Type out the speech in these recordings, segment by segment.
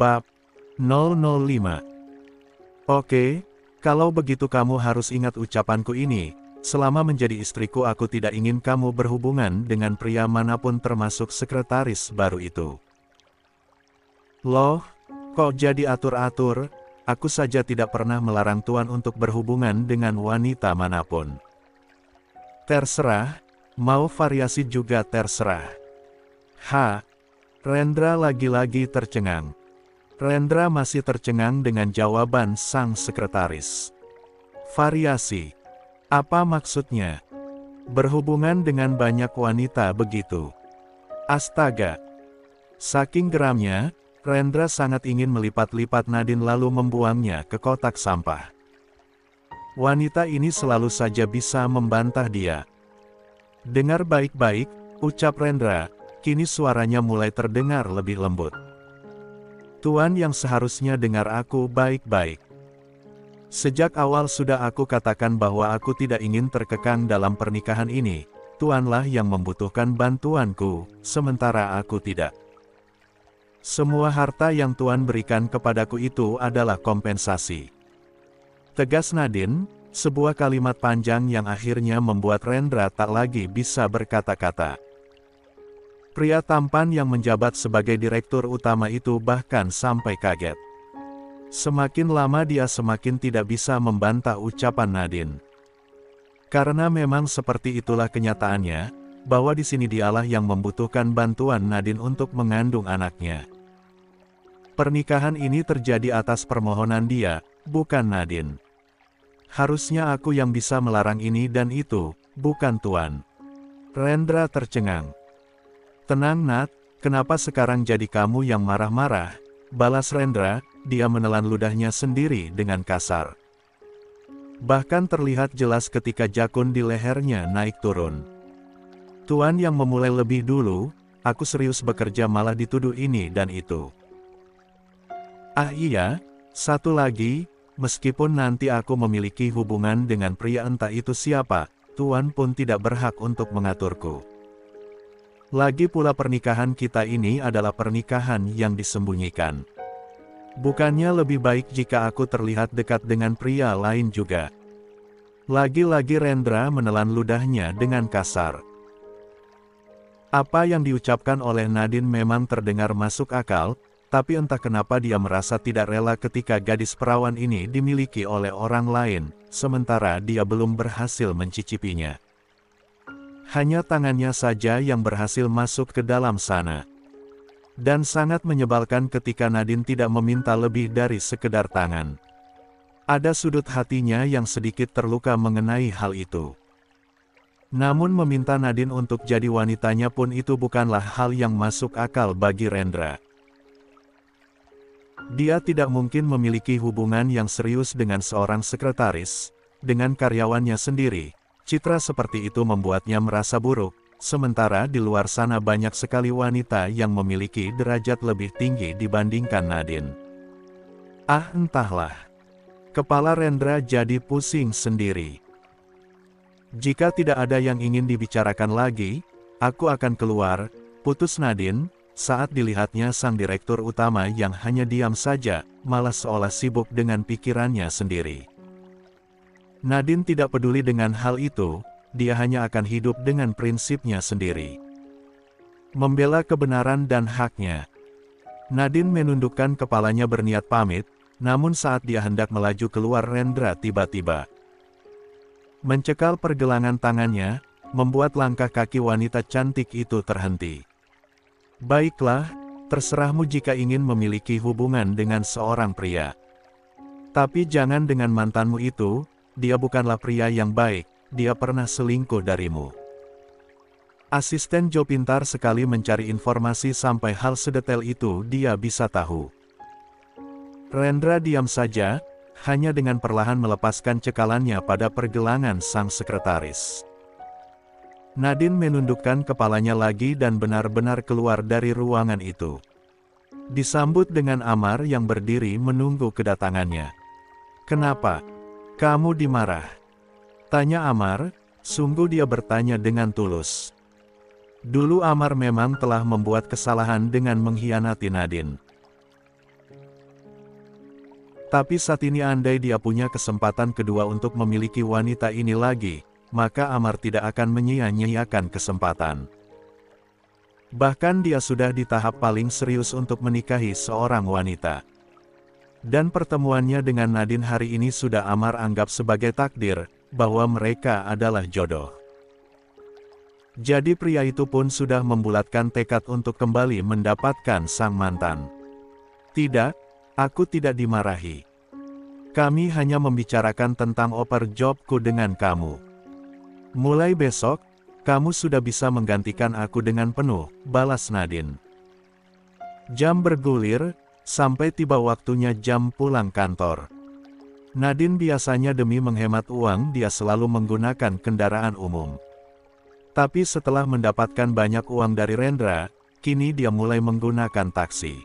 Bab 005. Oke, kalau begitu kamu harus ingat ucapanku ini. Selama menjadi istriku aku tidak ingin kamu berhubungan dengan pria manapun termasuk sekretaris baru itu. Loh, kok jadi atur-atur? Aku saja tidak pernah melarang Tuan untuk berhubungan dengan wanita manapun. Terserah, mau variasi juga terserah. Rendra lagi-lagi tercengang. Rendra masih tercengang dengan jawaban sang sekretaris. Variasi? Apa maksudnya? Berhubungan dengan banyak wanita begitu? Astaga! Saking geramnya, Rendra sangat ingin melipat-lipat Nadine lalu membuangnya ke kotak sampah. Wanita ini selalu saja bisa membantah dia. Dengar baik-baik, ucap Rendra, kini suaranya mulai terdengar lebih lembut. Tuan yang seharusnya dengar aku baik-baik. Sejak awal sudah aku katakan bahwa aku tidak ingin terkekang dalam pernikahan ini. Tuanlah yang membutuhkan bantuanku, sementara aku tidak. Semua harta yang Tuan berikan kepadaku itu adalah kompensasi. Tegas Nadine, sebuah kalimat panjang yang akhirnya membuat Rendra tak lagi bisa berkata-kata. Pria tampan yang menjabat sebagai direktur utama itu bahkan sampai kaget. Semakin lama dia semakin tidak bisa membantah ucapan Nadine. Karena memang seperti itulah kenyataannya, bahwa di sini dialah yang membutuhkan bantuan Nadine untuk mengandung anaknya. Pernikahan ini terjadi atas permohonan dia, bukan Nadine. Harusnya aku yang bisa melarang ini dan itu, bukan Tuan. Rendra tercengang. Tenang Nat, kenapa sekarang jadi kamu yang marah-marah? Balas Rendra, dia menelan ludahnya sendiri dengan kasar. Bahkan terlihat jelas ketika jakun di lehernya naik turun. Tuan yang memulai lebih dulu, aku serius bekerja malah dituduh ini dan itu. Ah iya, satu lagi, meskipun nanti aku memiliki hubungan dengan pria entah itu siapa, Tuan pun tidak berhak untuk mengaturku. Lagi pula pernikahan kita ini adalah pernikahan yang disembunyikan. Bukannya lebih baik jika aku terlihat dekat dengan pria lain juga? Lagi-lagi Rendra menelan ludahnya dengan kasar. Apa yang diucapkan oleh Nadine memang terdengar masuk akal, tapi entah kenapa dia merasa tidak rela ketika gadis perawan ini dimiliki oleh orang lain, sementara dia belum berhasil mencicipinya. Hanya tangannya saja yang berhasil masuk ke dalam sana. Dan sangat menyebalkan ketika Nadine tidak meminta lebih dari sekedar tangan. Ada sudut hatinya yang sedikit terluka mengenai hal itu. Namun meminta Nadine untuk jadi wanitanya pun itu bukanlah hal yang masuk akal bagi Rendra. Dia tidak mungkin memiliki hubungan yang serius dengan seorang sekretaris, dengan karyawannya sendiri. Citra seperti itu membuatnya merasa buruk. Sementara di luar sana banyak sekali wanita yang memiliki derajat lebih tinggi dibandingkan Nadine. Ah entahlah. Kepala Rendra jadi pusing sendiri. Jika tidak ada yang ingin dibicarakan lagi, aku akan keluar, putus Nadine, saat dilihatnya sang direktur utama yang hanya diam saja, malah seolah sibuk dengan pikirannya sendiri. Nadine tidak peduli dengan hal itu. Dia hanya akan hidup dengan prinsipnya sendiri. Membela kebenaran dan haknya. Nadine menundukkan kepalanya berniat pamit, namun saat dia hendak melaju keluar Rendra tiba-tiba mencekal pergelangan tangannya, membuat langkah kaki wanita cantik itu terhenti. Baiklah, terserahmu jika ingin memiliki hubungan dengan seorang pria. Tapi jangan dengan mantanmu itu, dia bukanlah pria yang baik. Dia pernah selingkuh darimu. Asisten Joe pintar sekali mencari informasi sampai hal sedetail itu dia bisa tahu. Rendra diam saja, hanya dengan perlahan melepaskan cekalannya pada pergelangan sang sekretaris. Nadine menundukkan kepalanya lagi dan benar-benar keluar dari ruangan itu. Disambut dengan Amar yang berdiri menunggu kedatangannya. Kenapa? Kamu dimarah? Tanya Amar, sungguh dia bertanya dengan tulus. Dulu Amar memang telah membuat kesalahan dengan mengkhianati Nadine. Tapi saat ini andai dia punya kesempatan kedua untuk memiliki wanita ini lagi, maka Amar tidak akan menyia-nyiakan kesempatan. Bahkan dia sudah di tahap paling serius untuk menikahi seorang wanita. Dan pertemuannya dengan Nadine hari ini sudah Amar anggap sebagai takdir, bahwa mereka adalah jodoh. Jadi pria itu pun sudah membulatkan tekad untuk kembali mendapatkan sang mantan. Tidak, aku tidak dimarahi. Kami hanya membicarakan tentang oper jobku dengan kamu. Mulai besok, kamu sudah bisa menggantikan aku dengan penuh, balas Nadine. Jam bergulir, sampai tiba waktunya jam pulang kantor. Nadine biasanya demi menghemat uang dia selalu menggunakan kendaraan umum. Tapi setelah mendapatkan banyak uang dari Rendra, kini dia mulai menggunakan taksi.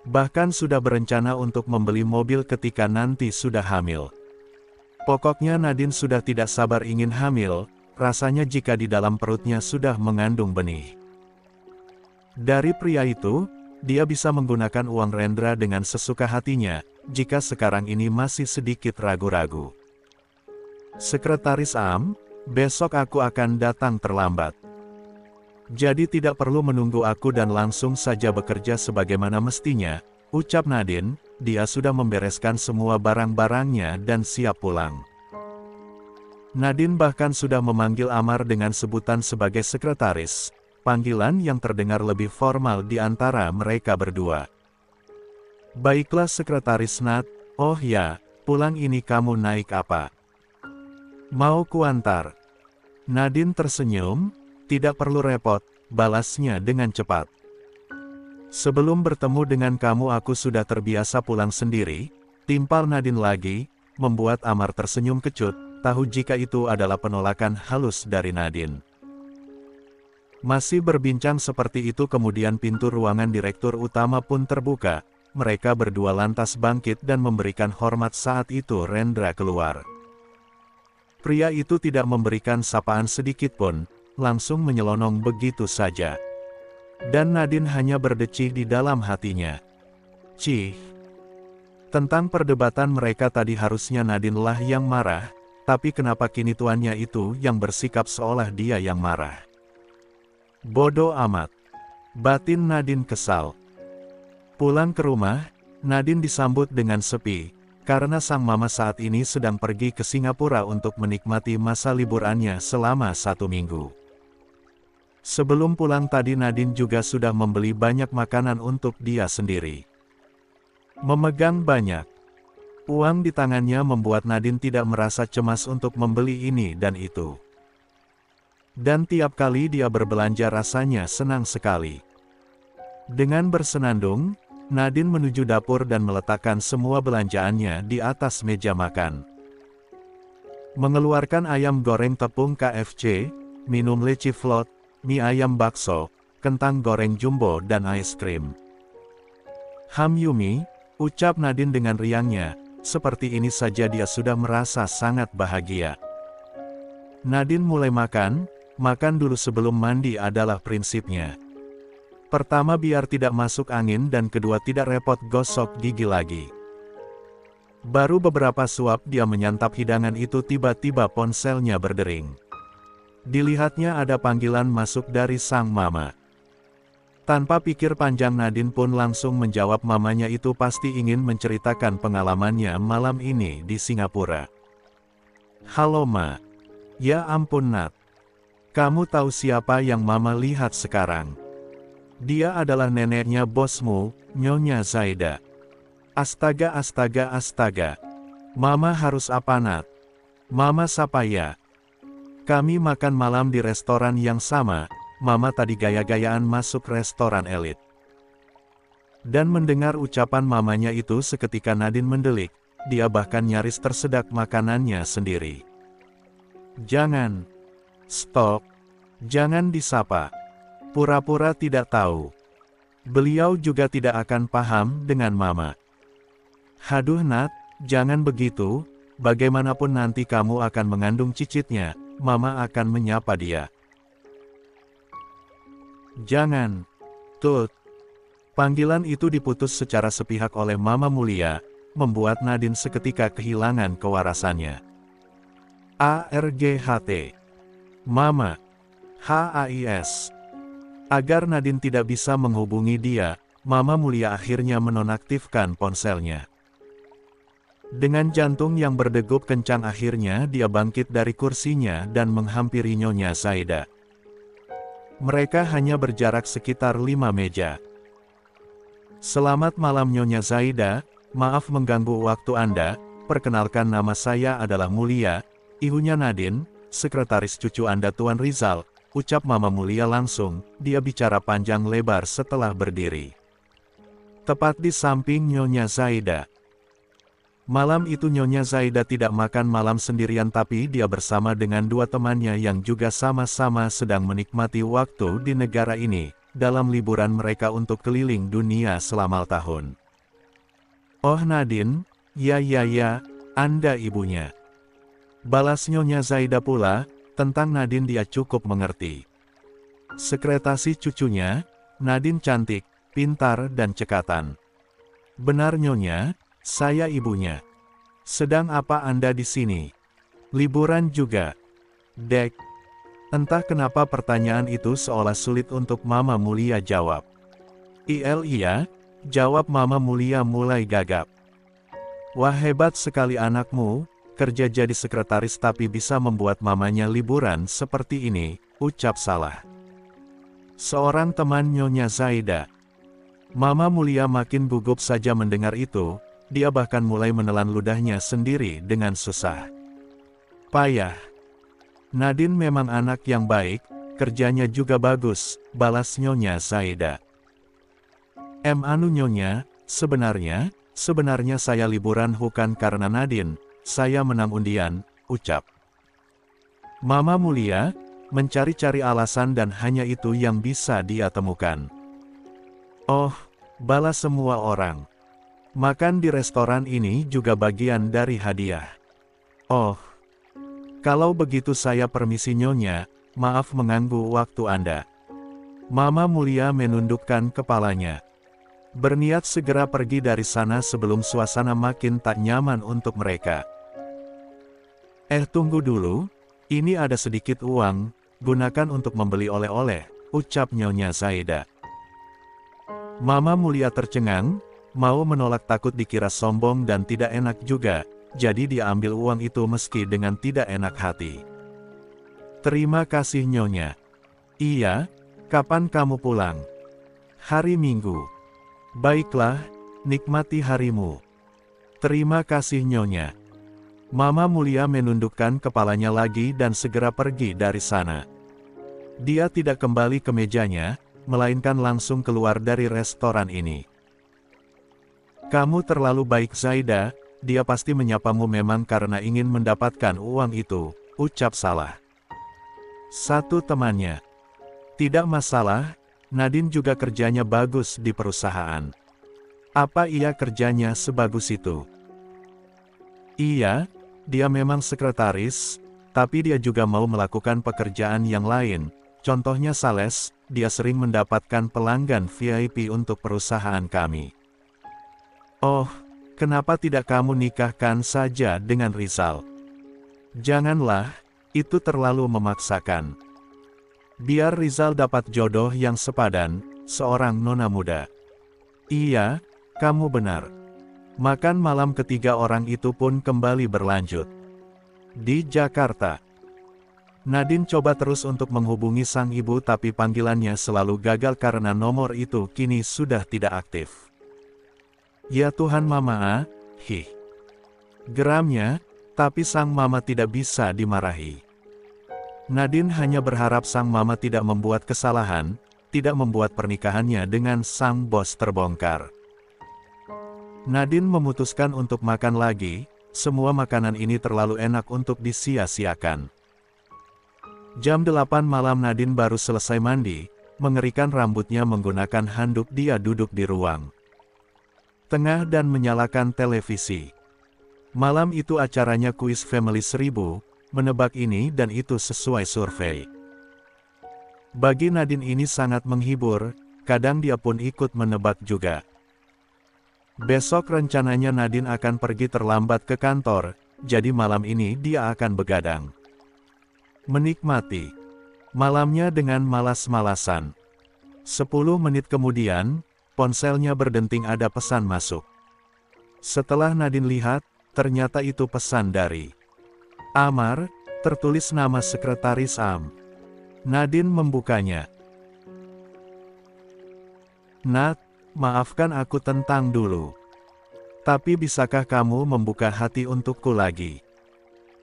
Bahkan sudah berencana untuk membeli mobil ketika nanti sudah hamil. Pokoknya Nadine sudah tidak sabar ingin hamil, rasanya jika di dalam perutnya sudah mengandung benih. Dari pria itu, dia bisa menggunakan uang Rendra dengan sesuka hatinya, jika sekarang ini masih sedikit ragu-ragu. Sekretaris Am, besok aku akan datang terlambat. Jadi tidak perlu menunggu aku dan langsung saja bekerja sebagaimana mestinya, ucap Nadine. Dia sudah membereskan semua barang-barangnya dan siap pulang. Nadine bahkan sudah memanggil Amar dengan sebutan sebagai sekretaris, panggilan yang terdengar lebih formal di antara mereka berdua. Baiklah sekretaris Nat, oh ya, pulang ini kamu naik apa? Mau kuantar? Nadine tersenyum, tidak perlu repot, balasnya dengan cepat. Sebelum bertemu dengan kamu aku sudah terbiasa pulang sendiri, timpal Nadine lagi, membuat Amar tersenyum kecut, tahu jika itu adalah penolakan halus dari Nadine. Masih berbincang seperti itu kemudian pintu ruangan direktur utama pun terbuka, mereka berdua lantas bangkit dan memberikan hormat saat itu Rendra keluar. Pria itu tidak memberikan sapaan sedikit pun, langsung menyelonong begitu saja. Dan Nadine hanya berdecih di dalam hatinya. Cih. Tentang perdebatan mereka tadi harusnya Nadine lah yang marah, tapi kenapa kini tuannya itu yang bersikap seolah dia yang marah. Bodoh amat. Batin Nadine kesal. Pulang ke rumah, Nadine disambut dengan sepi, karena sang mama saat ini sedang pergi ke Singapura untuk menikmati masa liburannya selama 1 minggu. Sebelum pulang tadi Nadine juga sudah membeli banyak makanan untuk dia sendiri. Memegang banyak uang di tangannya membuat Nadine tidak merasa cemas untuk membeli ini dan itu. Dan tiap kali dia berbelanja rasanya senang sekali. Dengan bersenandung, Nadine menuju dapur dan meletakkan semua belanjaannya di atas meja makan. Mengeluarkan ayam goreng tepung KFC, minum leci float, mie ayam bakso, kentang goreng jumbo dan es krim. Yumi, ucap Nadine dengan riangnya, seperti ini saja dia sudah merasa sangat bahagia. Nadine mulai makan dulu sebelum mandi adalah prinsipnya. Pertama biar tidak masuk angin dan kedua tidak repot gosok gigi lagi. Baru beberapa suap dia menyantap hidangan itu tiba-tiba ponselnya berdering. Dilihatnya ada panggilan masuk dari sang mama. Tanpa pikir panjang Nadine pun langsung menjawab mamanya itu pasti ingin menceritakan pengalamannya malam ini di Singapura. Halo Ma. Ya ampun Nat. Kamu tahu siapa yang mama lihat sekarang? Dia adalah neneknya bosmu, Nyonya Zaida. Astaga astaga astaga. Mama harus apa Nat? Mama siapa ya? Kami makan malam di restoran yang sama, mama tadi gaya-gayaan masuk restoran elit. Dan mendengar ucapan mamanya itu seketika Nadine mendelik, dia bahkan nyaris tersedak makanannya sendiri. Jangan. Stop. Jangan disapa. Pura-pura tidak tahu. Beliau juga tidak akan paham dengan mama. Haduh Nat, jangan begitu, bagaimanapun nanti kamu akan mengandung cicitnya. Mama akan menyapa dia. Jangan. Tut. Panggilan itu diputus secara sepihak oleh Mama Mulia, membuat Nadine seketika kehilangan kewarasannya. ARGHT. Mama. HAIS. Agar Nadine tidak bisa menghubungi dia, Mama Mulia akhirnya menonaktifkan ponselnya. Dengan jantung yang berdegup kencang akhirnya dia bangkit dari kursinya dan menghampiri Nyonya Zaida. Mereka hanya berjarak sekitar 5 meja. Selamat malam Nyonya Zaida, maaf mengganggu waktu Anda, perkenalkan nama saya adalah Mulia, ibunya Nadine, sekretaris cucu Anda Tuan Rizal, ucap Mama Mulia langsung, dia bicara panjang lebar setelah berdiri. Tepat di samping Nyonya Zaida. Malam itu Nyonya Zaida tidak makan malam sendirian tapi dia bersama dengan 2 temannya yang juga sama-sama sedang menikmati waktu di negara ini, dalam liburan mereka untuk keliling dunia selama tahun. Oh Nadine, ya, Anda ibunya. Balas Nyonya Zaida pula, tentang Nadine dia cukup mengerti. Sekretasi cucunya, Nadine cantik, pintar dan cekatan. Benar Nyonya, saya ibunya. Sedang apa Anda di sini? Liburan juga? Dek. Entah kenapa pertanyaan itu seolah sulit untuk Mama Mulia jawab. Iya, jawab Mama Mulia mulai gagap. Wah hebat sekali anakmu, kerja jadi sekretaris tapi bisa membuat mamanya liburan seperti ini, ucap Salah. Seorang teman Nyonya Zaida. Mama Mulia makin gugup saja mendengar itu. Dia bahkan mulai menelan ludahnya sendiri dengan susah. Payah. Nadine memang anak yang baik, kerjanya juga bagus, balas Nyonya Zaida. Anu Nyonya, sebenarnya saya liburan bukan karena Nadine, saya menang undian, ucap. Mama Mulia, mencari-cari alasan dan hanya itu yang bisa dia temukan. Oh, balas semua orang. Makan di restoran ini juga bagian dari hadiah. Oh, kalau begitu saya permisi Nyonya, maaf mengganggu waktu Anda. Mama Mulia menundukkan kepalanya. Berniat segera pergi dari sana sebelum suasana makin tak nyaman untuk mereka. Tunggu dulu, ini ada sedikit uang, gunakan untuk membeli oleh-oleh, ucap Nyonya Zaida. Mama Mulia tercengang, mau menolak takut dikira sombong dan tidak enak juga, jadi dia ambil uang itu meski dengan tidak enak hati. Terima kasih Nyonya. Iya, kapan kamu pulang? Hari Minggu. Baiklah, nikmati harimu. Terima kasih Nyonya. Mama Mulia menundukkan kepalanya lagi dan segera pergi dari sana. Dia tidak kembali ke mejanya, melainkan langsung keluar dari restoran ini. Kamu terlalu baik Zaida, dia pasti menyapamu memang karena ingin mendapatkan uang itu, ucap Salah. Satu temannya. Tidak masalah, Nadine juga kerjanya bagus di perusahaan. Apa iya kerjanya sebagus itu? Iya, dia memang sekretaris, tapi dia juga mau melakukan pekerjaan yang lain, contohnya sales, dia sering mendapatkan pelanggan VIP untuk perusahaan kami. Oh, kenapa tidak kamu nikahkan saja dengan Rizal? Janganlah, itu terlalu memaksakan. Biar Rizal dapat jodoh yang sepadan, seorang nona muda. Iya, kamu benar. Makan malam ketiga orang itu pun kembali berlanjut. Di Jakarta. Nadine coba terus untuk menghubungi sang ibu tapi panggilannya selalu gagal karena nomor itu kini sudah tidak aktif. Ya Tuhan Mama, geramnya, tapi sang mama tidak bisa dimarahi. Nadine hanya berharap sang mama tidak membuat kesalahan, tidak membuat pernikahannya dengan sang bos terbongkar. Nadine memutuskan untuk makan lagi, semua makanan ini terlalu enak untuk disia-siakan. Jam 8 malam Nadine baru selesai mandi, mengerikkan rambutnya menggunakan handuk dia duduk di ruang tengah dan menyalakan televisi. Malam itu acaranya kuis Family 1000, menebak ini dan itu sesuai survei. Bagi Nadine ini sangat menghibur, kadang dia pun ikut menebak juga. Besok rencananya Nadine akan pergi terlambat ke kantor, jadi malam ini dia akan begadang. Menikmati malamnya dengan malas-malasan. 10 menit kemudian, ponselnya berdenting ada pesan masuk. Setelah Nadine lihat, ternyata itu pesan dari Amar, tertulis nama sekretaris Am. Nadine membukanya. "Nat, maafkan aku tentang dulu. Tapi bisakah kamu membuka hati untukku lagi?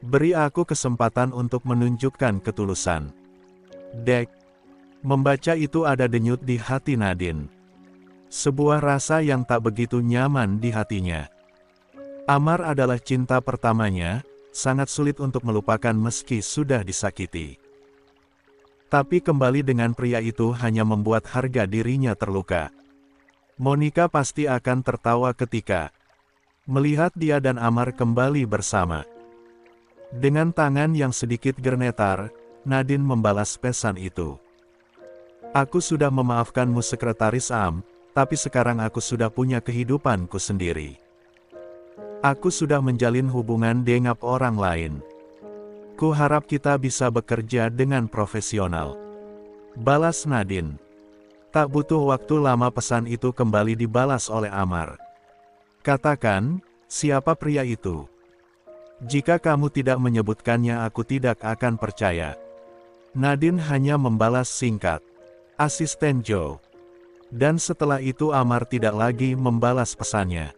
Beri aku kesempatan untuk menunjukkan ketulusan." Dek. Membaca itu ada denyut di hati Nadine. Sebuah rasa yang tak begitu nyaman di hatinya. Amar adalah cinta pertamanya, sangat sulit untuk melupakan meski sudah disakiti. Tapi kembali dengan pria itu hanya membuat harga dirinya terluka. Monica pasti akan tertawa ketika melihat dia dan Amar kembali bersama. Dengan tangan yang sedikit gemetar, Nadine membalas pesan itu. "Aku sudah memaafkanmu sekretaris Am, tapi sekarang aku sudah punya kehidupanku sendiri. Aku sudah menjalin hubungan dengan orang lain. Ku harap kita bisa bekerja dengan profesional." Balas Nadine. Tak butuh waktu lama pesan itu kembali dibalas oleh Amar. "Katakan, siapa pria itu? Jika kamu tidak menyebutkannya aku tidak akan percaya." Nadine hanya membalas singkat, "Asisten Joe." Dan setelah itu Amar tidak lagi membalas pesannya.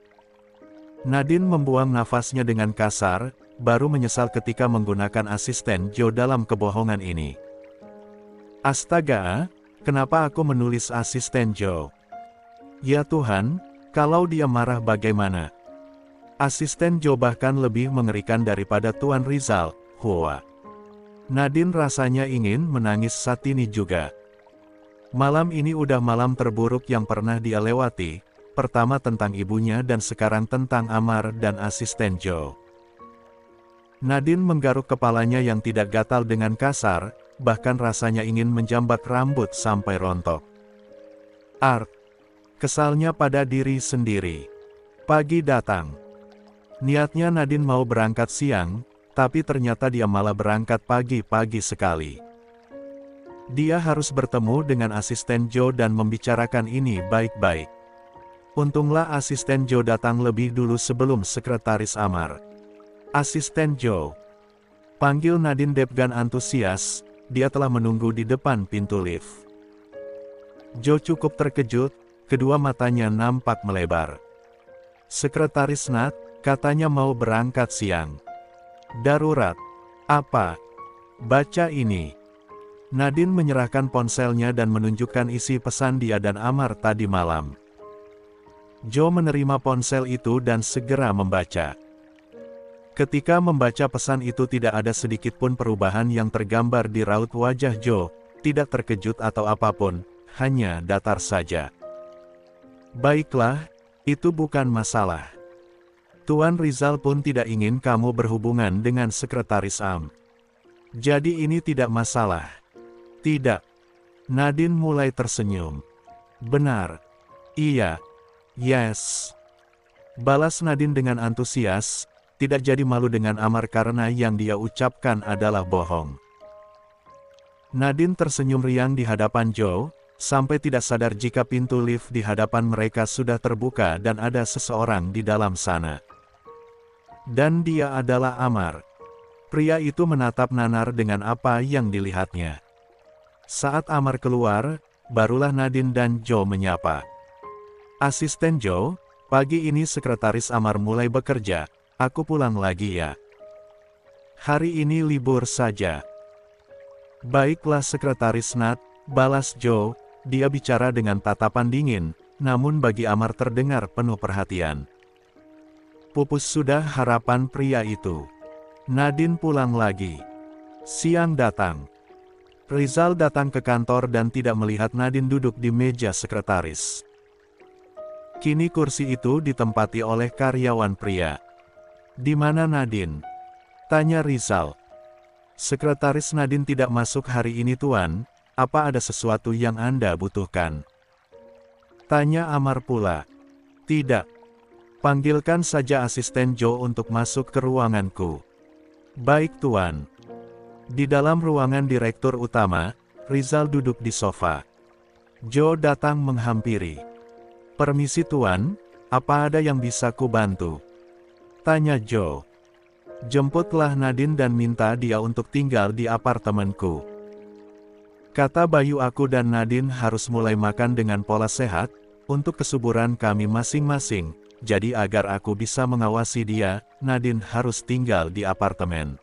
Nadine membuang nafasnya dengan kasar, baru menyesal ketika menggunakan asisten Joe dalam kebohongan ini. Astaga, kenapa aku menulis asisten Joe? Ya Tuhan, kalau dia marah bagaimana? Asisten Joe bahkan lebih mengerikan daripada Tuan Rizal, Hua. Nadine rasanya ingin menangis saat ini juga. Malam ini udah malam terburuk yang pernah dia lewati, pertama tentang ibunya dan sekarang tentang Amar dan asisten Joe. Nadine menggaruk kepalanya yang tidak gatal dengan kasar, bahkan rasanya ingin menjambak rambut sampai rontok. Art. Kesalnya pada diri sendiri. Pagi datang. Niatnya Nadine mau berangkat siang, tapi ternyata dia malah berangkat pagi-pagi sekali. Dia harus bertemu dengan asisten Joe dan membicarakan ini baik-baik. Untunglah asisten Joe datang lebih dulu sebelum sekretaris Amar. "Asisten Joe." Panggil Nadine dengan antusias, dia telah menunggu di depan pintu lift. Joe cukup terkejut, kedua matanya nampak melebar. "Sekretaris Nat, katanya mau berangkat siang. Darurat. Apa? Baca ini." Nadine menyerahkan ponselnya dan menunjukkan isi pesan dia dan Amar tadi malam. Joe menerima ponsel itu dan segera membaca. Ketika membaca pesan itu tidak ada sedikit pun perubahan yang tergambar di raut wajah Joe, tidak terkejut atau apapun, hanya datar saja. "Baiklah, itu bukan masalah. Tuan Rizal pun tidak ingin kamu berhubungan dengan sekretaris Am. Jadi ini tidak masalah." "Tidak." Nadine mulai tersenyum. "Benar. Iya. Yes." Balas Nadine dengan antusias, tidak jadi malu dengan Amar karena yang dia ucapkan adalah bohong. Nadine tersenyum riang di hadapan Joe, sampai tidak sadar jika pintu lift di hadapan mereka sudah terbuka dan ada seseorang di dalam sana. Dan dia adalah Amar. Pria itu menatap nanar dengan apa yang dilihatnya. Saat Amar keluar, barulah Nadine dan Joe menyapa. "Asisten Joe, pagi ini sekretaris Amar mulai bekerja. Aku pulang lagi ya. Hari ini libur saja." "Baiklah sekretaris Nat," balas Joe, dia bicara dengan tatapan dingin, namun bagi Amar terdengar penuh perhatian. Pupus sudah harapan pria itu. Nadine pulang lagi. Siang datang. Rizal datang ke kantor dan tidak melihat Nadine duduk di meja sekretaris. Kini kursi itu ditempati oleh karyawan pria. "Di mana Nadine?" tanya Rizal. "Sekretaris Nadine tidak masuk hari ini Tuan, apa ada sesuatu yang Anda butuhkan?" tanya Amar pula. "Tidak. Panggilkan saja asisten Joe untuk masuk ke ruanganku. Baik tuan. Di dalam ruangan direktur utama, Rizal duduk di sofa. Joe datang menghampiri. Permisi tuan, apa ada yang bisa ku bantu? Tanya Joe. Jemputlah Nadine dan minta dia untuk tinggal di apartemenku. Kata Bayu, aku dan Nadine harus mulai makan dengan pola sehat, untuk kesuburan kami masing-masing. Jadi agar aku bisa mengawasi dia, Nadine harus tinggal di apartemen.